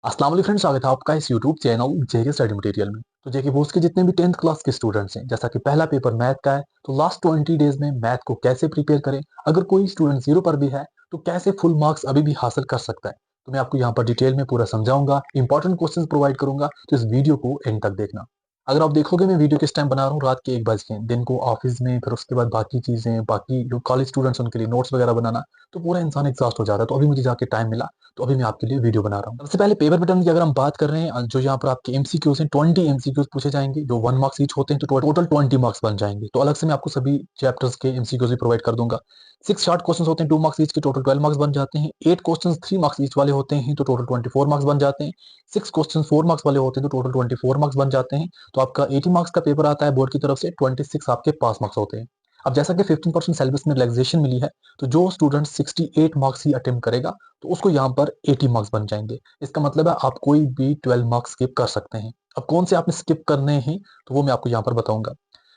अस्सलाम वालेकुम फ्रेंड्स, स्वागत है आपका इस यूट्यूब चैनल जेके स्टडी मटेरियल में। तो जेके बोर्ड के जितने भी 10th क्लास के स्टूडेंट्स हैं, जैसा कि पहला पेपर मैथ का है, तो लास्ट 20 डेज में मैथ को कैसे प्रिपेयर करें, अगर कोई स्टूडेंट जीरो पर भी है तो कैसे फुल मार्क्स अभी भी हासिल कर सकता है, तो मैं आपको यहाँ पर डिटेल में पूरा समझाऊंगा, इंपॉर्टेंट क्वेश्चन प्रोवाइड करूंगा। तो इस वीडियो को एंड तक देखना। अगर आप देखोगे मैं वीडियो किस टाइम बना रहा हूँ, रात के 1 बज के, दिन को ऑफिस में, फिर उसके बाद बाकी चीजें, बाकी जो कॉलेज स्टूडेंट्स उनके लिए नोट्स वगैरह बनाना, तो पूरा इंसान एग्जॉस्ट हो जाता है। तो अभी मुझे जाके टाइम मिला, तो अभी मैं आपके लिए वीडियो बना रहा हूँ। सबसे पहले पेपर पैटर्न की अगर हम बात कर रहे हैं, जो यहाँ पर आपके एमसीक्यूज हैं, 20 एमसीक्यूज पूछे जाएंगे, जो 1 मार्क्स ईच होते हैं, तो टोटल 20 मार्क्स बन जाएंगे। तो अलग से मैं आपको सभी चैप्टर्स के एमसीक्यूज भी प्रोवाइड कर दूंगा। 6 शॉर्ट क्वेश्चन होते हैं 2 मार्क्स ईच के, टोटल 12 मार्क्स बन जाते हैं। 8 क्वेश्चन 3 मार्क्स ईच वाले होते हैं, तो टोटल 24 मार्क्स बन जाते हैं। 6 क्वेश्चन 4 मार्क्स वाले होते हैं, तो टोटल 24 मार्क्स बन जाते हैं। तो आपका 80 मार्क्स का पेपर आता है बोर्ड की तरफ से, 26 आपके पास मार्क्स होते हैं। अब जैसा कि 15% सिलेबस में रिलैक्सेशन मिली है, तो जो स्टूडेंट 68 मार्क्स ही अटेम्प्ट करेगा, तो उसको यहाँ पर 80 मार्क्स बन जाएंगे। इसका मतलब है आप कोई भी 12 मार्क्स स्किप कर सकते हैं। अब कौन से आपने स्किप करने हैं, तो वो मैं आपको यहाँ पर बताऊंगा।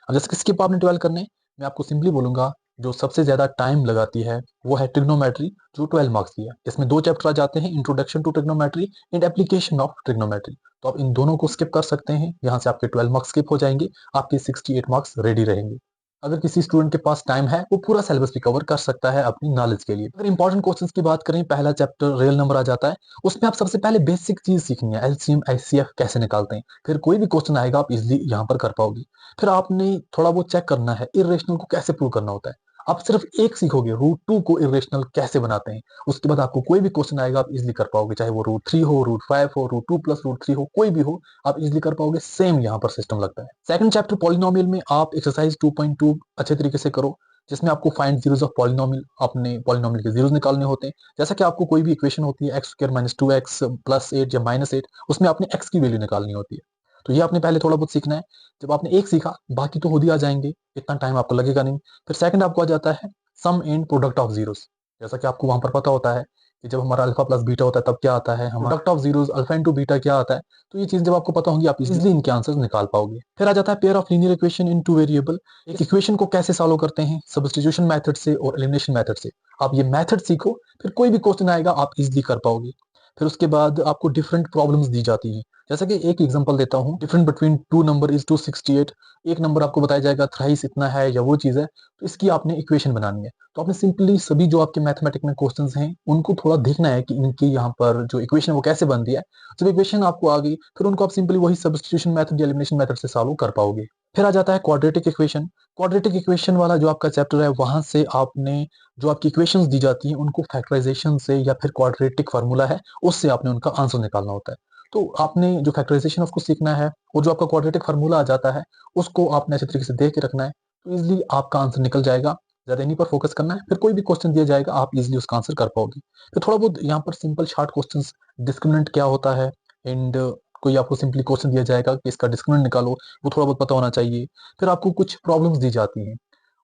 अब जैसे कि स्किप आपने 12 करने हैं, मैं आपको सिंपली बोलूंगा, जो सबसे ज्यादा टाइम लगाती है वो है ट्रिग्नोमेट्री, जो 12 मार्क्स की है। इसमें 2 चैप्टर आ जाते हैं, introduction to trigonometry and application of trigonometry. तो आप इन दोनों को स्किप कर सकते हैं, यहाँ से आपके 12 मार्क्स स्किप हो जाएंगे, आपके 68 मार्क्स रेडी रहेंगे। अगर किसी स्टूडेंट के पास टाइम है, वो पूरा सिलेबस भी कवर कर सकता है अपनी नॉलेज के लिए। अगर इंपॉर्टेंट क्वेश्चंस की बात करें, पहला चैप्टर रियल नंबर आ जाता है। उसमें आप सबसे पहले बेसिक चीज सीखनी है, एलसीएम एचसीएफ कैसे निकालते हैं। फिर कोई भी क्वेश्चन आएगा आप इजिली यहाँ पर कर पाओगे। फिर आपने थोड़ा बहुत चेक करना है, इरेशनल को कैसे प्रूव करना होता है। आप सिर्फ एक सीखोगे, रूट 2 को इरेशनल कैसे बनाते हैं। उसके बाद आपको कोई भी क्वेश्चन आएगा आप इजिली कर पाओगे, चाहे वो रूट 3 हो, रूट 5 हो, रूट 2 प्लस रूट 3 हो, कोई भी हो, आप इजिली कर पाओगे। सेम यहाँ पर सिस्टम लगता है। सेकंड चैप्टर पॉलिनोमियल में आप एक्सरसाइज 2.2 अच्छे तरीके से करो, जिसमें आपको फाइंड जीरोस ऑफ पॉलिनोमियल, अपने पॉलिनोमियल के जीरोस निकालने होते हैं। जैसा कि आपको कोई भी इक्वेशन होती है, x square minus 2x plus 8 या -8, उसमें आपने x की वैल्यू निकालनी होती है। तो ये आपने पहले थोड़ा बहुत सीखना है। जब आपने एक सीखा, बाकी तो खुद ही आ जाएंगे, इतना टाइम आपको लगेगा नहीं। फिर सेकंड आपको आ जाता है सम एंड प्रोडक्ट ऑफ जीरोस। जैसा कि आपको वहां पर पता होता है कि जब हमारा अल्फा प्लस बीटा होता है तब क्या आता है, हमारा product of zeros alpha into beta क्या आता है। तो ये चीज जब आपको पता होंगी, आप इजिली इनके आंसर्स निकाल पाओगे। फिर आ जाता है pair of linear equation in 2 variable. एक इक्वेशन को कैसे सॉल्व करते हैं, सब्स्टिट्यूशन मेथड से और एलिमिनेशन मेथड से। आप ये मेथड सीखो, फिर कोई भी क्वेश्चन आएगा आप इजिली कर पाओगे। फिर उसके बाद आपको डिफरेंट प्रॉब्लम्स दी जाती हैं। जैसा कि एक एग्जांपल देता हूँ, डिफरेंट बिटवीन 2 नंबर इज 268। एक नंबर आपको बताया जाएगा थ्राइस इतना है या वो चीज है, तो इसकी आपने इक्वेशन बनानी है। तो आपने सिंपली सभी जो आपके मैथमेटिक में क्वेश्चंस हैं उनको थोड़ा देखना है कि इनकी यहाँ पर जो इक्वेशन है वो कैसे बनती है। जब इक्वेशन आपको आ गई, फिर उनको आप सिंपली वही सब्स्टिट्यूशन मेथड या एलिमिनेशन मेथड से सॉल्व कर पाओगे। फिर आ जाता है क्वाड्रेटिक इक्वेशन। क्वाड्रेटिक इक्वेशन वाला जो आपका चैप्टर है, वहां से आपने जो आपकी इक्वेशंस दी जाती हैं उनको फैक्टराइजेशन से या फिर क्वाड्रेटिक फार्मूला है उससे आपने उनका आंसर निकालना होता है। तो आपने जो फैक्टराइजेशन उसको सीखना है, और जो आपका क्वाड्रेटिक फार्मूला आ जाता है उसको आपने अच्छे तरीके से देख के रखना है। तो इजिली आपका आंसर निकल जाएगा। ज्यादा इन्हीं पर फोकस करना है, फिर कोई भी क्वेश्चन दिया जाएगा आप इजिली उसका आंसर कर पाओगे। फिर थोड़ा बहुत यहाँ पर सिंपल शॉर्ट क्वेश्चंस, डिस्क्रिमिनेंट क्या होता है, एंड कोई आपको सिंपली क्वेश्चन दिया जाएगा कि इसका डिस्क्रिमिनेंट निकालो, वो थोड़ा बहुत पता होना चाहिए। फिर आपको कुछ प्रॉब्लम्स दी जाती हैं,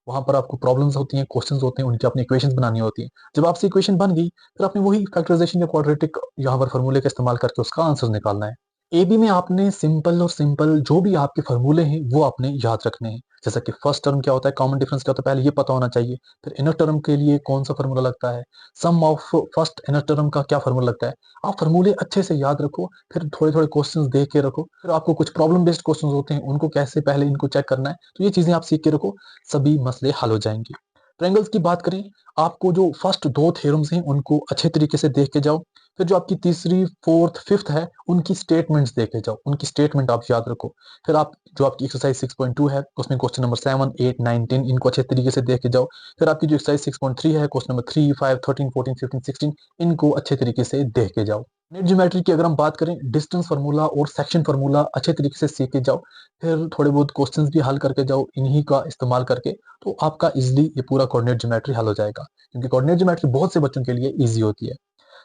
वहां पर आपको प्रॉब्लम्स होती हैं, क्वेश्चंस होते हैं, उनकी अपनी इक्वेशंस बनानी होती हैं। जब आपसे इक्वेशन बन गई, फिर आपने वही फैक्टराइजेशन या क्वाड्रेटिक यहाँ पर फॉर्मूले का इस्तेमाल करके उसका आंसर निकालना है। एबी में आपने सिंपल और सिंपल जो भी आपके फॉर्मूले हैं वो आपने याद रखने हैं। जैसा कि फर्स्ट टर्म क्या होता है, कॉमन डिफरेंस क्या होता है, पहले ये पता होना चाहिए। फिर इनर टर्म के लिए कौन सा फॉर्मूला लगता है, सम ऑफ फर्स्ट इनर टर्म का क्या फॉर्मूला लगता है। आप फॉर्मूले अच्छे से याद रखो, फिर थोड़े थोड़े क्वेश्चंस देख के रखो। फिर आपको कुछ प्रॉब्लम बेस्ड क्वेश्चंस होते हैं, उनको कैसे पहले इनको चेक करना है, तो ये चीजें आप सीख के रखो, सभी मसले हल हो जाएंगे। ट्रायंगल्स की बात करें, आपको जो फर्स्ट 2 थ्योरम्स हैं उनको अच्छे तरीके से देख के जाओ। फिर जो आपकी तीसरी, फोर्थ, फिफ्थ है, उनकी स्टेटमेंट्स देखे जाओ, उनकी स्टेटमेंट आप याद रखो। फिर आप जो आपकी एक्सरसाइज 6.2 है, उसमें क्वेश्चन नंबर 7, 8, 9, 10 इनको अच्छे तरीके से देख के जाओ। फिर आपकी जो एक्सरसाइज 6.3 है, क्वेश्चन नंबर 3, 5, 13, 14, 15, 16 इनको अच्छे तरीके से देख के जाओ। नेट ज्योमेट्री की अगर हम बात करें, डिस्टेंस फार्मूला और सेक्शन फार्मूला अच्छे तरीके से सीख के जाओ। फिर थोड़े बहुत क्वेश्चंस भी हल करके जाओ इन्हीं का इस्तेमाल करके, तो आपका इजिली ये पूरा कोऑर्डिनेट ज्योमेट्री हल हो जाएगा, क्योंकि कोऑर्डिनेट ज्योमेट्री बहुत से बच्चों के लिए इजी होती है।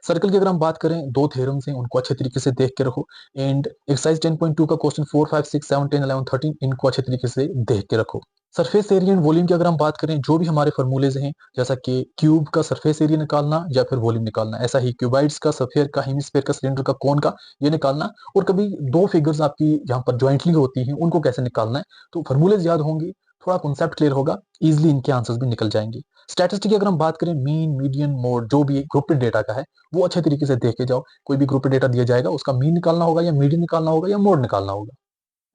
सर्कल की अगर हम बात करें, 2 थ्योरम्स हैं, उनको अच्छे तरीके से देख के रखो। एंड एक्सरसाइज 10.2 का क्वेश्चन 4, 5, 6, 7, 10, 11, 13 इनको अच्छे तरीके से देख के रखो। सरफेस एरिया एंड वॉल्यूम की अगर हम बात करें, जो भी हमारे फॉर्मूलेज हैं, जैसा कि क्यूब का सरफेस एरिया निकालना या फिर वॉल्यूम निकालना, ऐसा ही क्यूबाइड्स का, सफेयर का, हेमिस्फेयर का, सिलेंडर का, कोन का, ये निकालना। और कभी 2 फिगर्स आपकी यहाँ पर ज्वाइंटली होती हैं, उनको कैसे निकालना है। तो फॉर्मूलेज याद होंगे, थोड़ा कॉन्सेप्ट क्लियर होगा, इजिली इनके आंसर्स भी निकल जाएंगे। स्टैटिस्टिक की अगर हम बात करें, मीन, मीडियन, मोड, जो भी ग्रुपेड डेटा का है वो अच्छे तरीके से देखे जाओ। कोई भी ग्रुपेड डेटा दिया जाएगा, उसका मीन निकालना होगा या मीडियन निकालना होगा या मोड निकालना होगा।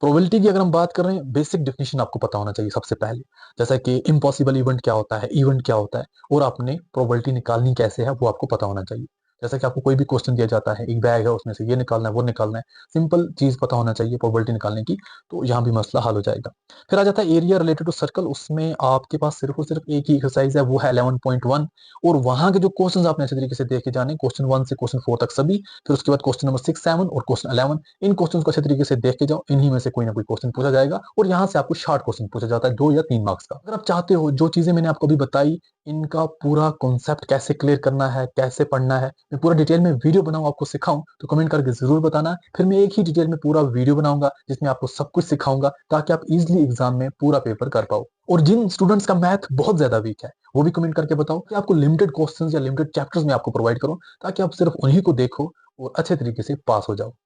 प्रोबेबिलिटी की अगर हम बात कर रहे हैं, बेसिक डेफिनेशन आपको पता होना चाहिए सबसे पहले, जैसा कि इम्पॉसिबल इवेंट क्या होता है, इवेंट क्या होता है, और आपने प्रोबेबिलिटी निकालनी कैसे है वो आपको पता होना चाहिए। जैसा कि आपको कोई भी क्वेश्चन दिया जाता है, एक बैग है उसमें से ये निकालना है वो निकालना है, सिंपल चीज पता होना चाहिए प्रोबेबिलिटी निकालने की, तो यहाँ भी मसला हल हो जाएगा। फिर आ जाता है एरिया रिलेटेड टू सर्कल, उसमें आपके पास सिर्फ और सिर्फ एक ही एक्सरसाइज है, वो है 11.1, और वहां के जो क्वेश्चन आपने अच्छे तरीके से देखे जाने, क्वेश्चन 1 से क्वेश्चन 4 तक सभी, फिर उसके बाद क्वेश्चन नंबर 6, 7 और क्वेश्चन 11, इन क्वेश्चंस को अच्छे तरीके से देख के जाओ, इन्हीं में से कोई ना कोई क्वेश्चन पूछा जाएगा, और यहाँ से आपको शॉर्ट क्वेश्चन पूछा जाता है 2 या 3 मार्क्स का। अगर आप चाहते हो जो चीजें मैंने आपको अभी बताई, इनका पूरा कॉन्सेप्ट कैसे क्लियर करना है, कैसे पढ़ना है, मैं पूरा डिटेल में वीडियो बनाऊं, आपको सिखाऊं, तो कमेंट करके जरूर बताना। फिर मैं एक ही डिटेल में पूरा वीडियो बनाऊंगा जिसमें आपको सब कुछ सिखाऊंगा, ताकि आप इजिली एग्जाम में पूरा पेपर कर पाओ। और जिन स्टूडेंट्स का मैथ बहुत ज्यादा वीक है, वो भी कमेंट करके बताओ कि आपको लिमिटेड क्वेश्चंस या लिमिटेड चैप्टर्स में आपको प्रोवाइड करूं, ताकि आप सिर्फ उन्हीं को देखो और अच्छे तरीके से पास हो जाओ।